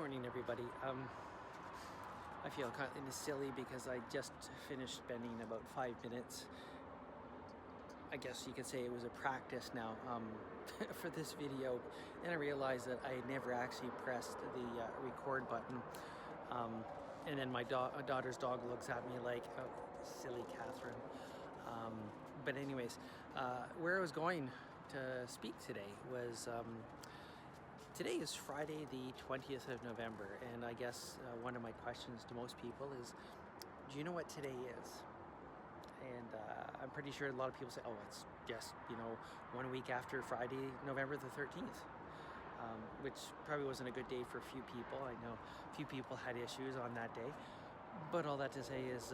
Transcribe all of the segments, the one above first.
morning, everybody. I feel kind of silly because I just finished spending about 5 minutes. I guess you could say it was a practice now for this video, and I realized that I had never actually pressed the record button. And then my daughter's dog looks at me like, "Oh, silly Catherine." But anyways, where I was going to speak today was today is Friday the 20th of November, and I guess one of my questions to most people is, do you know what today is? And I'm pretty sure a lot of people say, oh, it's just, 1 week after Friday, November the 13th, which probably wasn't a good day for a few people. I know a few people had issues on that day, but all that to say is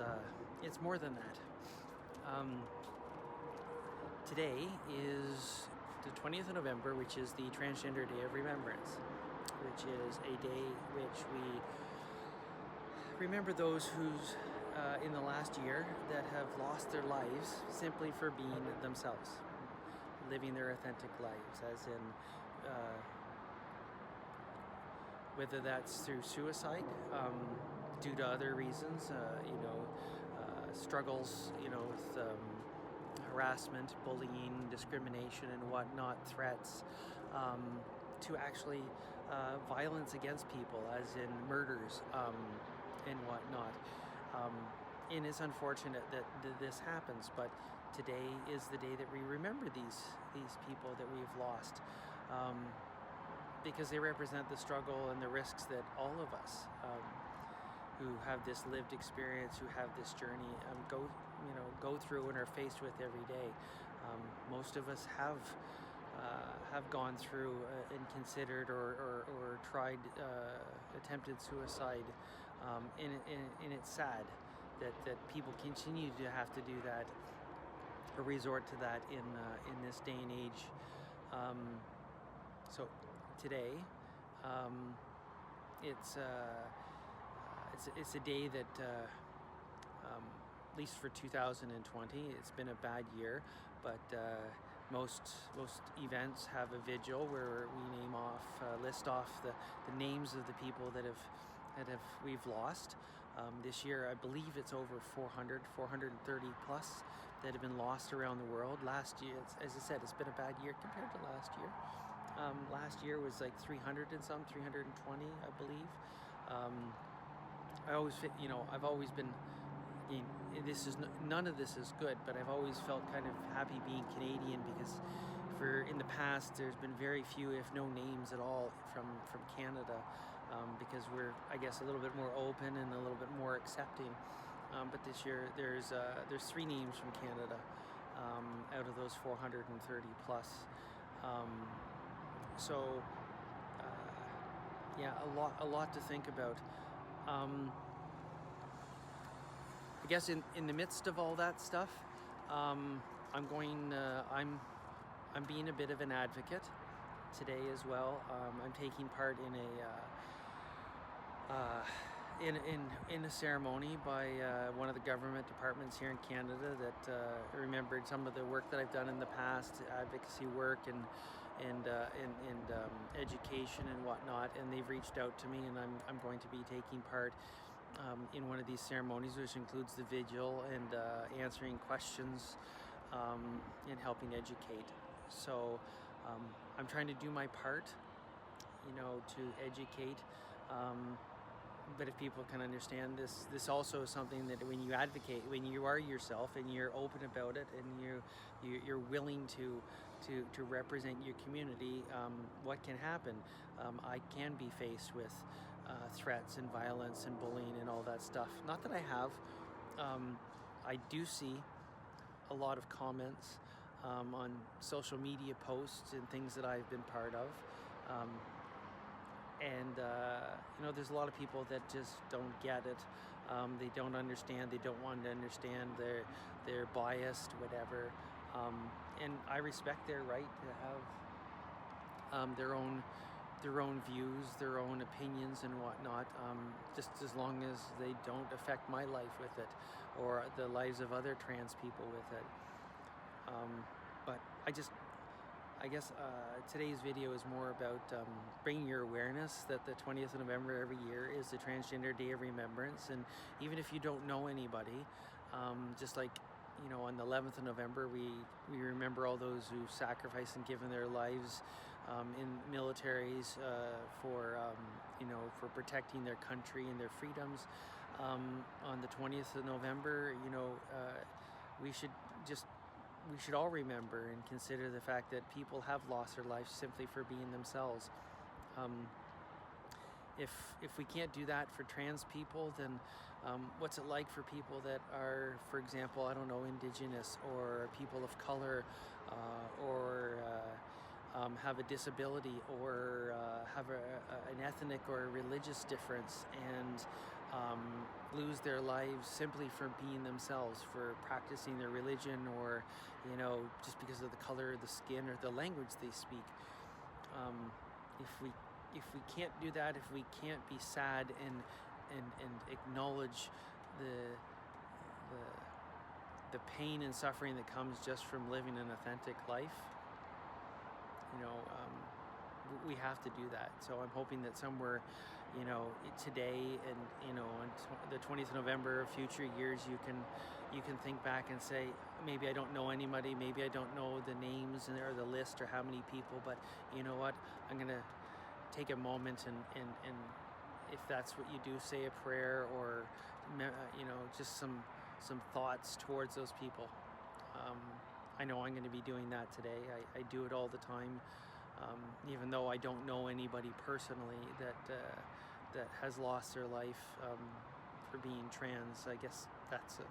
it's more than that. Today is the 20th of November, which is the Transgender Day of Remembrance, which is a day which we remember those who's in the last year that have lost their lives simply for being themselves, living their authentic lives, as in whether that's through suicide, due to other reasons, struggles, with harassment, bullying, discrimination, and whatnot, threats, to actually violence against people, as in murders and whatnot. And it's unfortunate that this happens, but today is the day that we remember these people that we've lost, because they represent the struggle and the risks that all of us who have this lived experience, who have this journey, go through and are faced with every day. Most of us have gone through and considered or tried attempted suicide, and it's sad that people continue to have to do that or resort to that in this day and age. So today, it's a day that, at least for 2020, it's been a bad year, but most events have a vigil where we list off the names of the people that we've lost. This year, I believe it's over 430 plus that have been lost around the world. Last year, as I said, it's been a bad year compared to last year. Last year was like 320, I believe. I've always been, none of this is good, but I've always felt kind of happy being Canadian, because in the past there's been very few, if no names at all, from Canada, because we're, I guess, a little bit more open and a little bit more accepting. But this year there's 3 names from Canada out of those 430 plus. A lot to think about. I guess in the midst of all that stuff, I'm being a bit of an advocate today as well. I'm taking part in a ceremony by one of the government departments here in Canada that remembered some of the work that I've done in the past, advocacy work and education and whatnot. And they've reached out to me, and I'm going to be taking part in one of these ceremonies, which includes the vigil and answering questions and helping educate. So I'm trying to do my part, to educate. But if people can understand this also is something that when you advocate, when you are yourself and you're open about it, and you're willing to represent your community, what can happen? I can be faced with threats and violence and bullying and all that stuff. Not that I have. I do see a lot of comments on social media posts and things that I've been part of. And there's a lot of people that just don't get it. They don't understand. They don't want to understand. They're biased, whatever. And I respect their right to have their own views, their own opinions and whatnot, just as long as they don't affect my life with it or the lives of other trans people with it. But I guess today's video is more about bringing your awareness that the 20th of November every year is the Transgender Day of Remembrance. And even if you don't know anybody, just like, on the 11th of November, we remember all those who sacrificed and given their lives in militaries for protecting their country and their freedoms. On the 20th of November, we should all remember and consider the fact that people have lost their lives simply for being themselves. If we can't do that for trans people, then what's it like for people that are, for example, I don't know, Indigenous or people of color, or have a disability, or have an ethnic or a religious difference, and lose their lives simply for being themselves, for practicing their religion, or just because of the color of the skin or the language they speak. If we can't do that, if we can't be sad and acknowledge the pain and suffering that comes just from living an authentic life, we have to do that. So I'm hoping that somewhere, today and on the 20th of November, future years, you can think back and say, maybe I don't know anybody, maybe I don't know the names or the list or how many people, but you know what? I'm gonna take a moment and if that's what you do, say a prayer, or just some thoughts towards those people. I know I'm going to be doing that today. I do it all the time, even though I don't know anybody personally that has lost their life for being trans. I guess that's a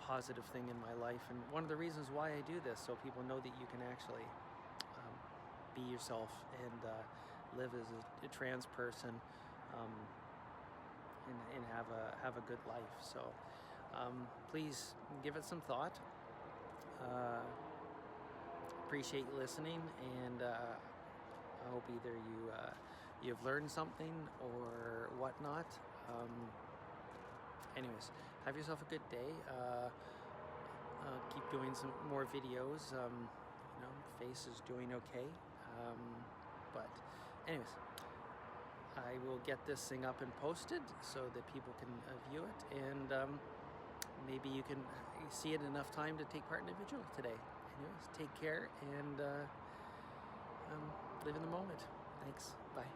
positive thing in my life, and one of the reasons why I do this, so people know that you can actually be yourself and live as a trans person, and have a good life. So please give it some thought. Appreciate you listening, and I hope either you've learned something or whatnot. Anyways, have yourself a good day. Keep doing some more videos. Face is doing okay. But anyways, I will get this thing up and posted so that people can view it, and maybe you can see it enough time to take part in a vigil today. Anyways, take care and live in the moment. Thanks. Bye.